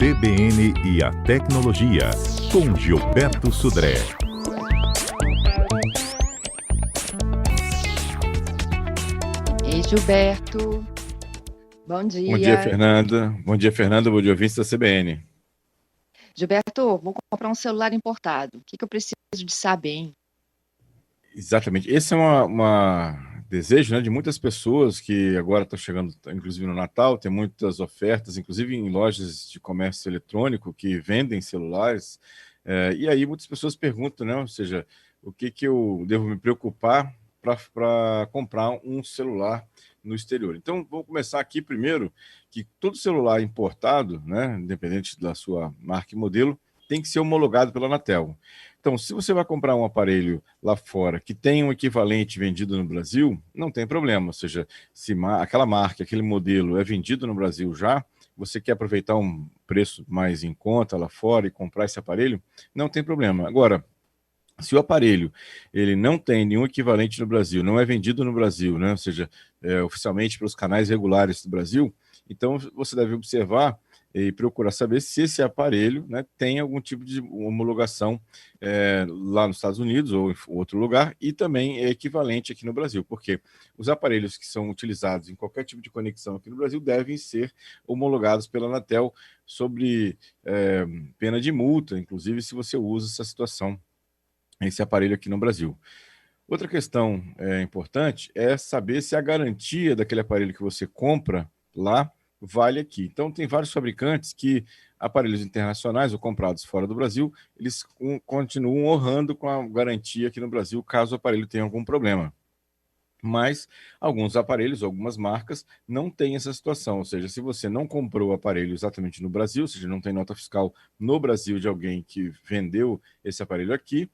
CBN e a Tecnologia, com Gilberto Sudré. Ei, Gilberto. Bom dia. Bom dia, Fernanda. Bom dia, Fernanda. Bom dia, ouvintes da CBN. Gilberto, vou comprar um celular importado. O que eu preciso de saber, hein? Exatamente. Esse é um desejo, né, de muitas pessoas que agora estão chegando, inclusive no Natal, tem muitas ofertas, inclusive em lojas de comércio eletrônico que vendem celulares. E aí muitas pessoas perguntam, né, ou seja, o que eu devo me preocupar para comprar um celular no exterior. Então, vou começar aqui primeiro, que todo celular importado, né, independente da sua marca e modelo, tem que ser homologado pela Anatel. Então, se você vai comprar um aparelho lá fora que tem um equivalente vendido no Brasil, não tem problema. Ou seja, se aquela marca, aquele modelo é vendido no Brasil já, você quer aproveitar um preço mais em conta lá fora e comprar esse aparelho, não tem problema. Agora, se o aparelho ele não tem nenhum equivalente no Brasil, não é vendido no Brasil, né? Ou seja, oficialmente pelos canais regulares do Brasil, então você deve observar e procurar saber se esse aparelho, né, tem algum tipo de homologação lá nos Estados Unidos ou em outro lugar, e também é equivalente aqui no Brasil, porque os aparelhos que são utilizados em qualquer tipo de conexão aqui no Brasil devem ser homologados pela Anatel sobre pena de multa, inclusive se você usa esse aparelho aqui no Brasil. Outra questão importante é saber se a garantia daquele aparelho que você compra lá vale aqui. Então, tem vários fabricantes que aparelhos internacionais ou comprados fora do Brasil, eles continuam honrando com a garantia aqui no Brasil, caso o aparelho tenha algum problema. Mas alguns aparelhos, algumas marcas, não têm essa situação. Ou seja, se você não comprou o aparelho exatamente no Brasil, ou seja, não tem nota fiscal no Brasil de alguém que vendeu esse aparelho aqui,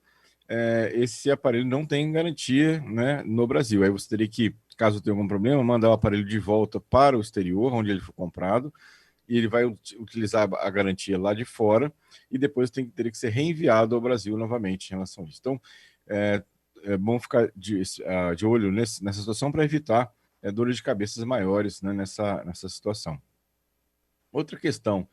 esse aparelho não tem garantia, né, no Brasil. Aí você teria que, caso tenha algum problema, mandar o aparelho de volta para o exterior, onde ele foi comprado, e ele vai utilizar a garantia lá de fora, e depois teria que ser reenviado ao Brasil novamente em relação a isso. Então, é bom ficar de olho nessa situação para evitar dores de cabeças maiores, né, nessa situação. Outra questão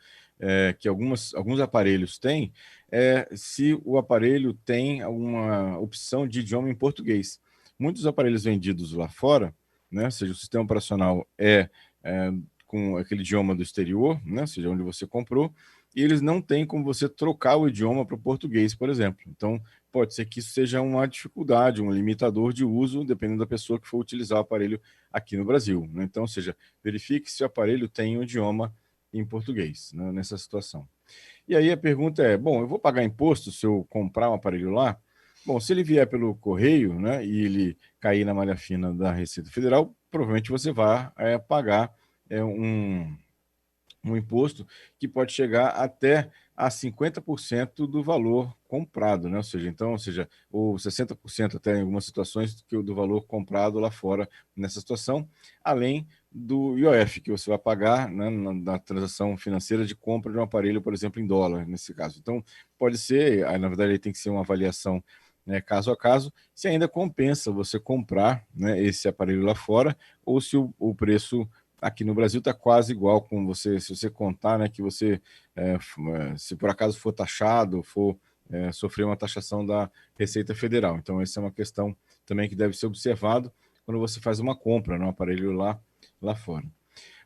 que alguns aparelhos têm é se o aparelho tem alguma opção de idioma em português. Muitos aparelhos vendidos lá fora, né, ou seja, o sistema operacional com aquele idioma do exterior, né, ou seja, onde você comprou, e eles não têm como você trocar o idioma para o português, por exemplo. Então, pode ser que isso seja uma dificuldade, um limitador de uso, dependendo da pessoa que for utilizar o aparelho aqui no Brasil, né? Então, ou seja, verifique se o aparelho tem um idioma em português, né, nessa situação. E aí a pergunta é, bom, eu vou pagar imposto se eu comprar um aparelho lá? Bom, se ele vier pelo correio, né, e ele cair na malha fina da Receita Federal, provavelmente você vai pagar um imposto que pode chegar até a 50% do valor comprado, né? Ou seja, ou 60% até em algumas situações do valor comprado lá fora nessa situação, além do IOF que você vai pagar, né, na transação financeira de compra de um aparelho, por exemplo, em dólar, nesse caso. Então, pode ser, na verdade, aí tem que ser uma avaliação, né, caso a caso, se ainda compensa você comprar, né, esse aparelho lá fora, ou se o preço aqui no Brasil está quase igual com você, se você contar, né, que você, se por acaso for taxado, for sofrer uma taxação da Receita Federal. Então, essa é uma questão também que deve ser observado quando você faz uma compra no aparelho lá fora.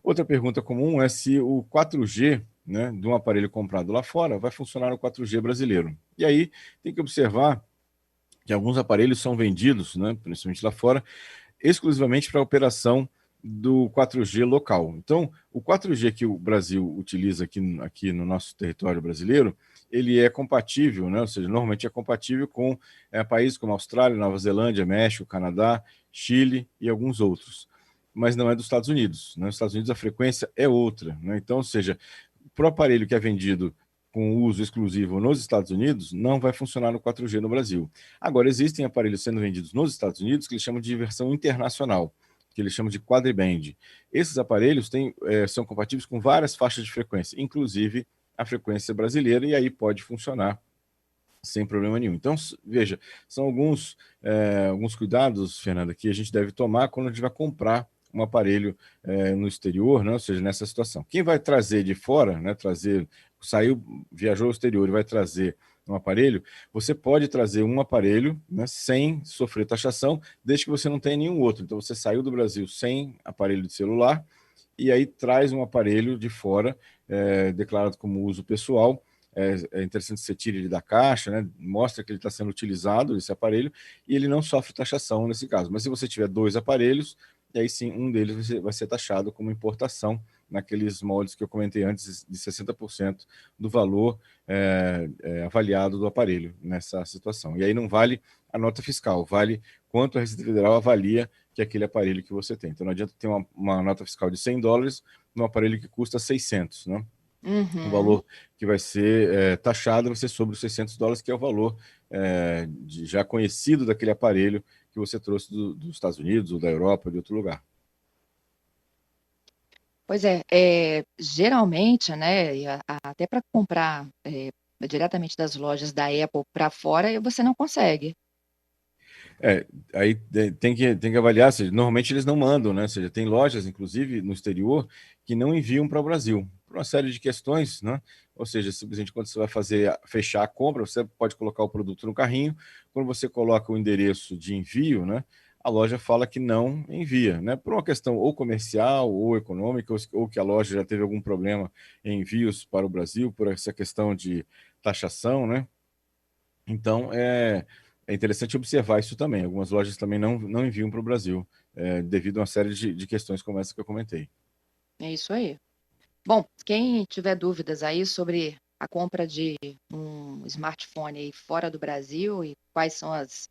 Outra pergunta comum é se o 4G, né, de um aparelho comprado lá fora vai funcionar no 4G brasileiro. E aí tem que observar que alguns aparelhos são vendidos, né, principalmente lá fora, exclusivamente para a operação do 4G local. Então, o 4G que o Brasil utiliza aqui no nosso território brasileiro, ele é compatível, né? Ou seja, normalmente é compatível com países como Austrália, Nova Zelândia, México, Canadá, Chile e alguns outros, mas não é dos Estados Unidos, né? Nos Estados Unidos a frequência é outra, né? Então, ou seja, para o aparelho que é vendido com uso exclusivo nos Estados Unidos, não vai funcionar no 4G no Brasil. Agora, existem aparelhos sendo vendidos nos Estados Unidos que eles chamam de versão internacional, que eles chamam de quadriband. Esses aparelhos são compatíveis com várias faixas de frequência, inclusive a frequência brasileira, e aí pode funcionar sem problema nenhum. Então, veja, são alguns cuidados, Fernanda, que a gente deve tomar quando a gente vai comprar um aparelho no exterior, né? Ou seja, nessa situação. Quem vai trazer de fora, né? Saiu, viajou ao exterior e vai trazer um aparelho, você pode trazer um aparelho, né, sem sofrer taxação, desde que você não tenha nenhum outro. Então, você saiu do Brasil sem aparelho de celular e aí traz um aparelho de fora, declarado como uso pessoal. É interessante que você tire ele da caixa, né, mostra que ele está sendo utilizado, esse aparelho, e ele não sofre taxação nesse caso. Mas se você tiver dois aparelhos, e aí sim, um deles vai ser taxado como importação, naqueles moldes que eu comentei antes, de 60% do valor avaliado do aparelho nessa situação. E aí não vale a nota fiscal, vale quanto a Receita Federal avalia que é aquele aparelho que você tem. Então não adianta ter uma nota fiscal de $100 num aparelho que custa 600, né? O valor que vai ser taxado vai ser sobre os $600, que é o valor já conhecido daquele aparelho que você trouxe dos Estados Unidos ou da Europa, de outro lugar. Pois é, geralmente, né, até para comprar diretamente das lojas da Apple para fora, você não consegue. Aí tem que avaliar, ou seja, normalmente eles não mandam, né? Ou seja, tem lojas, inclusive, no exterior, que não enviam para o Brasil, por uma série de questões, né? Ou seja, simplesmente quando você vai fechar a compra, você pode colocar o produto no carrinho, quando você coloca o endereço de envio, né? A loja fala que não envia, né? Por uma questão ou comercial ou econômica, ou que a loja já teve algum problema em envios para o Brasil, por essa questão de taxação, né? Então, é interessante observar isso também. Algumas lojas também não enviam para o Brasil, devido a uma série de questões como essa que eu comentei. É isso aí. Bom, quem tiver dúvidas aí sobre a compra de um smartphone aí fora do Brasil e quais são as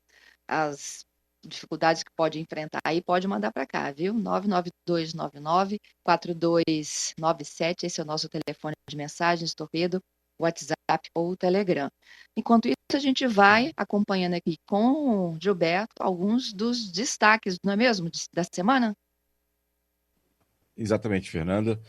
dificuldades que pode enfrentar aí, pode mandar para cá, viu? 99299-4297, esse é o nosso telefone de mensagens, Torpedo, WhatsApp ou Telegram. Enquanto isso, a gente vai acompanhando aqui com o Gilberto alguns dos destaques, não é mesmo, da semana? Exatamente, Fernanda.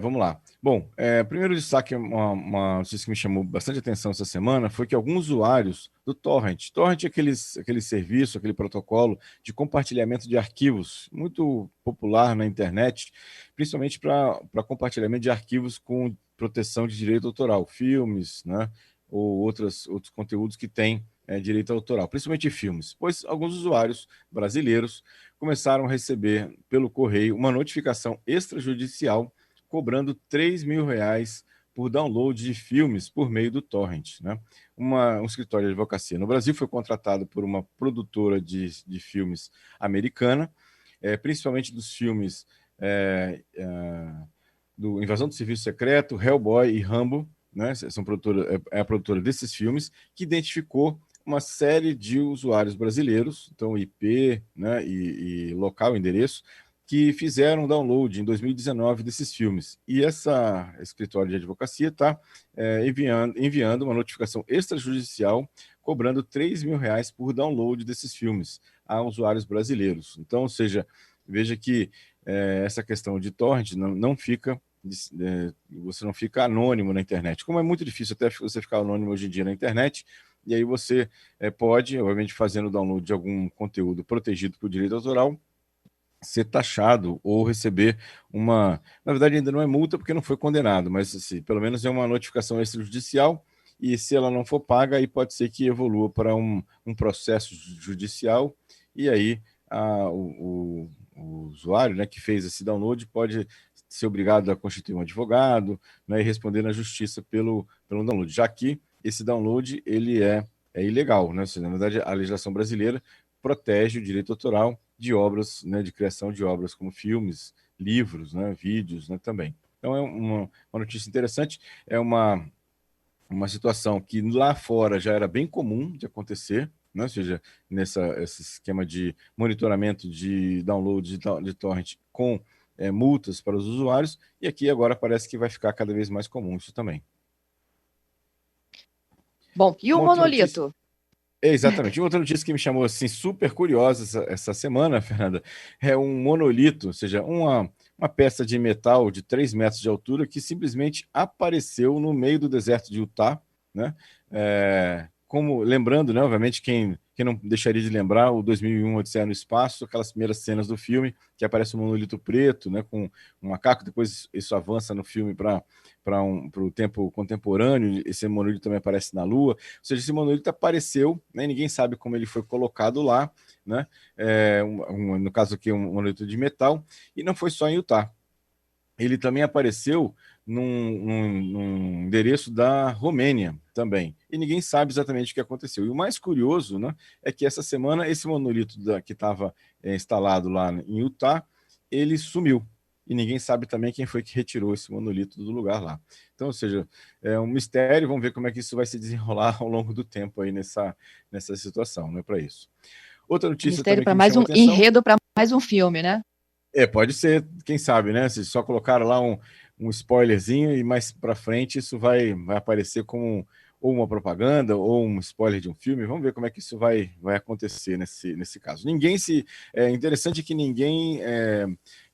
Vamos lá. Bom, primeiro destaque, uma notícia que me chamou bastante atenção essa semana foi que alguns usuários do Torrent é aquele serviço, aquele protocolo de compartilhamento de arquivos, muito popular na internet, principalmente para compartilhamento de arquivos com proteção de direito autoral, filmes, né, ou outros conteúdos que têm direito autoral, principalmente filmes, pois alguns usuários brasileiros começaram a receber pelo correio uma notificação extrajudicial cobrando R$ 3.000 por download de filmes por meio do torrent, né? Um escritório de advocacia no Brasil foi contratado por uma produtora de filmes americana, principalmente dos filmes do Invasão do Serviço Secreto, Hellboy e Rambo, né? É a produtora desses filmes, que identificou uma série de usuários brasileiros, então IP, né, e local, endereço, que fizeram download em 2019 desses filmes. E essa escritório de advocacia está enviando uma notificação extrajudicial cobrando R$ 3.000 por download desses filmes a usuários brasileiros. Então, ou seja, veja que essa questão de torrent não fica você não fica anônimo na internet. Como é muito difícil até você ficar anônimo hoje em dia na internet, e aí você pode, obviamente, fazendo o download de algum conteúdo protegido por direito autoral, ser taxado ou receber uma... Na verdade, ainda não é multa porque não foi condenado, mas assim, pelo menos é uma notificação extrajudicial, e se ela não for paga, aí pode ser que evolua para um processo judicial, e aí o usuário, né, que fez esse download pode ser obrigado a constituir um advogado, né, e responder na justiça pelo download, já que esse download ele é ilegal, né? Na verdade, a legislação brasileira protege o direito autoral de obras, né, de criação de obras como filmes, livros, né, vídeos, né, também. Então é uma notícia interessante, é uma situação que lá fora já era bem comum de acontecer, né? Ou seja, esse esquema de monitoramento de download de torrent com multas para os usuários, e aqui agora parece que vai ficar cada vez mais comum isso também. Bom, e o monolito? Exatamente. Uma outra notícia que me chamou assim, super curiosa essa semana, Fernanda, é um monolito, ou seja, uma peça de metal de 3 metros de altura que simplesmente apareceu no meio do deserto de Utah, né? Como lembrando, né, obviamente, quem que não deixaria de lembrar o 2001 Odisseia no Espaço, aquelas primeiras cenas do filme, que aparece um monolito preto, né, com um macaco, depois isso avança no filme para o tempo contemporâneo, esse monolito também aparece na Lua, ou seja, esse monolito apareceu, né, ninguém sabe como ele foi colocado lá, né, no caso aqui um monolito de metal, e não foi só em Utah. Ele também apareceu num endereço da Romênia também. E ninguém sabe exatamente o que aconteceu. E o mais curioso, né, é que essa semana esse monolito que estava instalado lá em Utah, ele sumiu. E ninguém sabe também quem foi que retirou esse monolito do lugar lá. Então, ou seja, é um mistério, vamos ver como é que isso vai se desenrolar ao longo do tempo aí nessa situação, não é para isso. Outra notícia Mistério também para que me mais chamou um a atenção... enredo para mais um filme, né? Pode ser, quem sabe, né? Se só colocaram lá um spoilerzinho e mais para frente isso vai aparecer como ou uma propaganda ou um spoiler de um filme. Vamos ver como é que isso vai acontecer nesse caso. É interessante que ninguém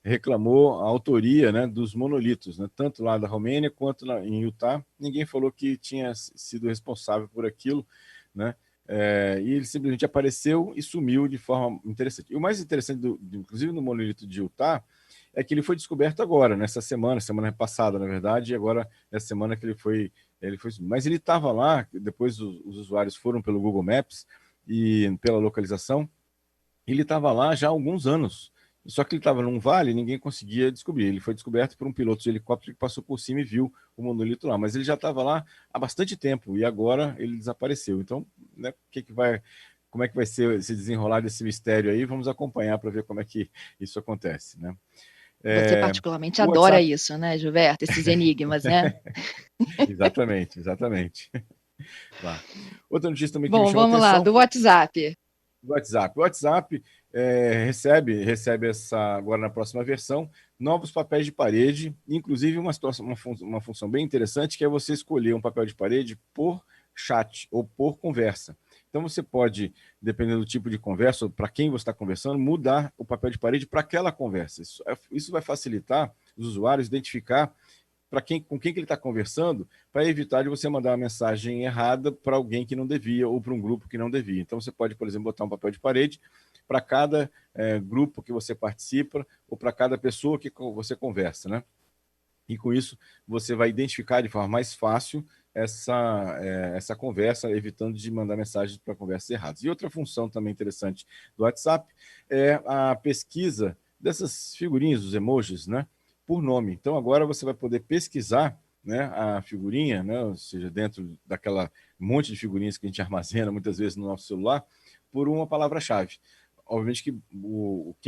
reclamou a autoria, né, dos monolitos, né? Tanto lá da Romênia quanto em Utah. Ninguém falou que tinha sido responsável por aquilo, né? E ele simplesmente apareceu e sumiu de forma interessante. E o mais interessante, inclusive no monolito de Utah, é que ele foi descoberto agora, nessa semana passada, na verdade, e agora, nessa semana que ele foi mas ele estava lá, depois os usuários foram pelo Google Maps e pela localização, ele estava lá já há alguns anos. Só que ele estava num vale e ninguém conseguia descobrir. Ele foi descoberto por um piloto de helicóptero que passou por cima e viu o monolito lá. Mas ele já estava lá há bastante tempo e agora ele desapareceu. Então, né, como é que vai ser esse desenrolar desse mistério aí? Vamos acompanhar para ver como é que isso acontece, né? Você particularmente O adora WhatsApp... isso, né, Gilberto? Esses enigmas, né? Exatamente. Lá. Outra notícia também que me Bom, chamou a vamos lá, atenção... do WhatsApp. O WhatsApp recebe agora na próxima versão novos papéis de parede, inclusive uma função bem interessante, que é você escolher um papel de parede por chat ou por conversa. Então você pode, dependendo do tipo de conversa, ou para quem você está conversando, mudar o papel de parede para aquela conversa. Isso vai facilitar os usuários identificar com quem que ele está conversando, para evitar de você mandar uma mensagem errada para alguém que não devia ou para um grupo que não devia. Então, você pode, por exemplo, botar um papel de parede para cada grupo que você participa ou para cada pessoa que você conversa, né? E com isso, você vai identificar de forma mais fácil essa conversa, evitando de mandar mensagens para conversas erradas. E outra função também interessante do WhatsApp é a pesquisa dessas figurinhas, os emojis, né? Por nome. Então, agora você vai poder pesquisar, né, a figurinha, né, ou seja, dentro daquela monte de figurinhas que a gente armazena muitas vezes no nosso celular, por uma palavra-chave. Obviamente que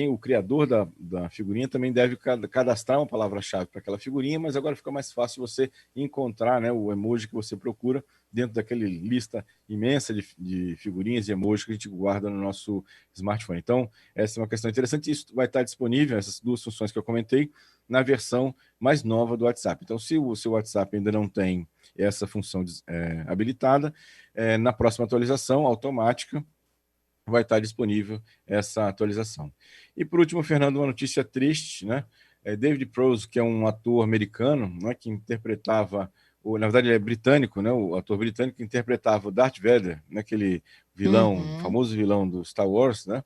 o criador da figurinha também deve cadastrar uma palavra-chave para aquela figurinha, mas agora fica mais fácil você encontrar, né, o emoji que você procura dentro daquela lista imensa de figurinhas e emojis que a gente guarda no nosso smartphone. Então, essa é uma questão interessante. Isso vai estar disponível, essas duas funções que eu comentei, na versão mais nova do WhatsApp. Então, se o seu WhatsApp ainda não tem essa função habilitada, na próxima atualização automática, vai estar disponível essa atualização. E por último, Fernando, uma notícia triste, né? David Prowse, que é um ator americano, né, que interpretava, na verdade ele é britânico, né, o ator britânico que interpretava o Darth Vader, né, aquele vilão, famoso vilão do Star Wars, né,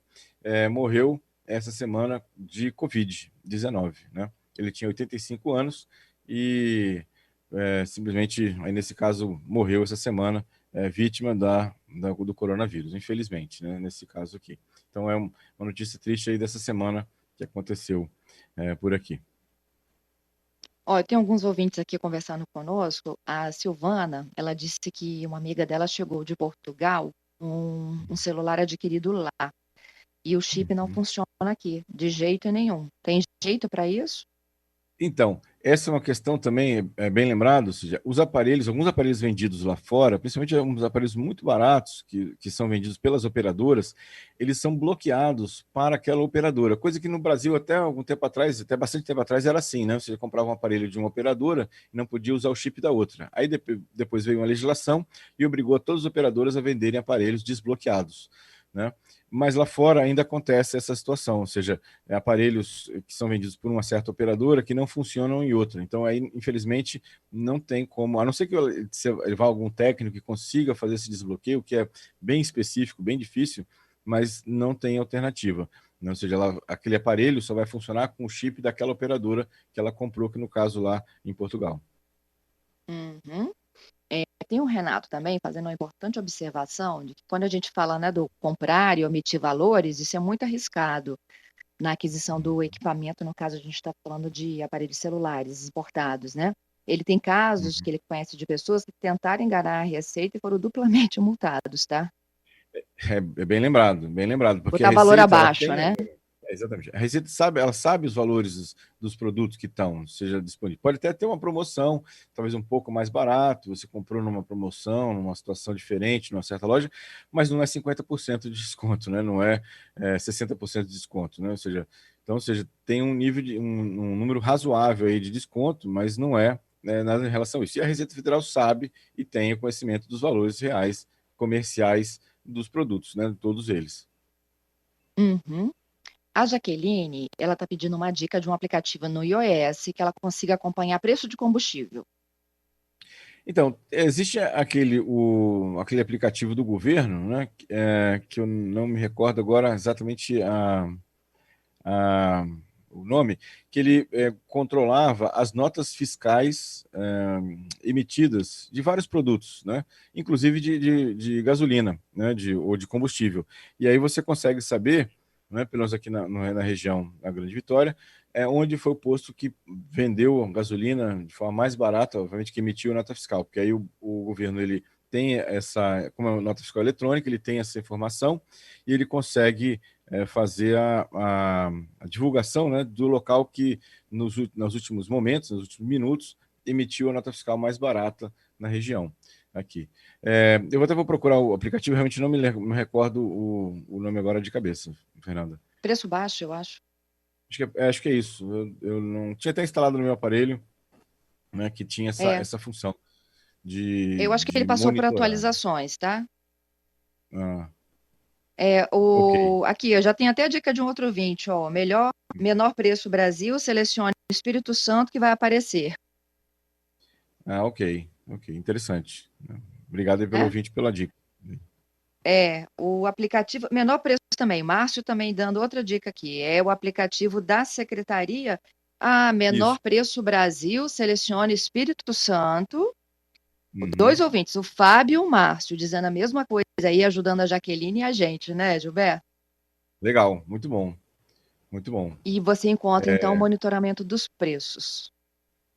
morreu essa semana de Covid-19, né? Ele tinha 85 anos e simplesmente, aí nesse caso, morreu essa semana, vítima do coronavírus, infelizmente, né, nesse caso aqui. Então é uma notícia triste aí dessa semana que aconteceu por aqui. Ó, tem alguns ouvintes aqui conversando conosco. A Silvana, ela disse que uma amiga dela chegou de Portugal com um celular adquirido lá e o chip não funciona aqui, de jeito nenhum. Tem jeito para isso? Então, essa é uma questão também, bem lembrado, ou seja, alguns aparelhos vendidos lá fora, principalmente uns aparelhos muito baratos, que são vendidos pelas operadoras, eles são bloqueados para aquela operadora, coisa que no Brasil até algum tempo atrás, até bastante tempo atrás era assim, né? Você comprava um aparelho de uma operadora e não podia usar o chip da outra. Aí depois veio uma legislação e obrigou todas as operadoras a venderem aparelhos desbloqueados, né? Mas lá fora ainda acontece essa situação, ou seja, aparelhos que são vendidos por uma certa operadora que não funcionam em outra. Então, aí, infelizmente, não tem como, a não ser que você vá algum técnico que consiga fazer esse desbloqueio, que é bem específico, bem difícil, mas não tem alternativa, né? Ou seja, aquele aparelho só vai funcionar com o chip daquela operadora que ela comprou, que no caso lá em Portugal. Uhum. Tem o Renato também fazendo uma importante observação de que quando a gente fala, né, do comprar e omitir valores, isso é muito arriscado na aquisição do equipamento. No caso, a gente está falando de aparelhos celulares importados, né? Ele tem casos que ele conhece de pessoas que tentaram enganar a Receita e foram duplamente multados, tá? É bem lembrado, porque a Botar valor Receita, ela abaixo, tem, né? exatamente, a Receita sabe, ela sabe os valores dos produtos que estão, seja disponível. Pode até ter uma promoção, talvez um pouco mais barato, você comprou numa promoção, numa situação diferente, numa certa loja, mas não é 50% de desconto, né? Não é 60% de desconto, né? Ou seja, tem um nível um número razoável aí de desconto, mas não é, né, nada em relação a isso. E a Receita Federal sabe e tem o conhecimento dos valores reais comerciais dos produtos, né? Todos eles. Uhum. A Jaqueline, ela está pedindo uma dica de um aplicativo no iOS que ela consiga acompanhar preço de combustível. Então, existe aquele aplicativo do governo, né? Que eu não me recordo agora exatamente o nome, que ele controlava as notas fiscais emitidas de vários produtos, né? Inclusive de gasolina, né? Ou de combustível. E aí você consegue saber, né, pelo menos aqui na região da Grande Vitória, onde foi o posto que vendeu gasolina de forma mais barata, obviamente, que emitiu nota fiscal, porque aí o governo ele tem essa, como é uma nota fiscal eletrônica, ele tem essa informação e ele consegue fazer a divulgação, né, do local que nos últimos momentos, nos últimos minutos, emitiu a nota fiscal mais barata na região aqui. Eu até vou procurar o aplicativo, realmente não me recordo o nome agora de cabeça, Fernanda. Preço baixo, eu acho. Acho que é isso. Eu não tinha até instalado no meu aparelho, né, que tinha É, essa função eu acho que ele de passou por monitorar. atualizações, tá? Ah, ok. Aqui, eu já tenho até a dica de um outro ouvinte, ó. Menor preço Brasil, selecione Espírito Santo que vai aparecer, Ok. Interessante. Obrigado aí pelo né? ouvinte pela dica. O aplicativo, menor preço também. Márcio também dando outra dica aqui. É o aplicativo da Secretaria. Menor Isso. preço Brasil, selecione Espírito Santo. Dois Uhum. ouvintes, o Fábio e o Márcio, dizendo a mesma coisa aí, ajudando a Jaqueline e a gente, né, Gilberto? Legal, muito bom. Muito bom. E você encontra, então, o monitoramento dos preços.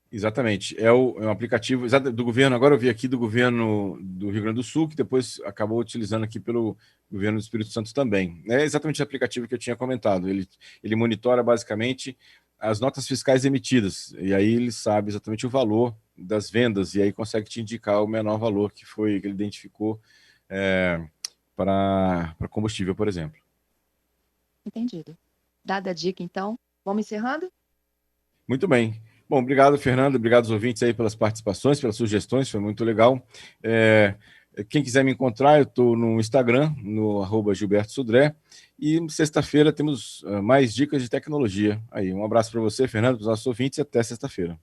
Exatamente. É um aplicativo do governo. Agora eu vi aqui do governo do Rio Grande do Sul, que depois acabou utilizando aqui pelo governo do Espírito Santo também. É exatamente o aplicativo que eu tinha comentado. Ele monitora basicamente as notas fiscais emitidas. E aí ele sabe exatamente o valor das vendas. E aí consegue te indicar o menor valor que ele identificou para combustível, por exemplo. Entendido. Dada a dica, então, vamos encerrando? Muito bem. Bom, obrigado, Fernando. Obrigado aos ouvintes aí pelas participações, pelas sugestões, foi muito legal. Quem quiser me encontrar, eu estou no Instagram, no @Gilberto Sudré. E sexta-feira temos mais dicas de tecnologia. Aí, um abraço para você, Fernando, para os nossos ouvintes, e até sexta-feira.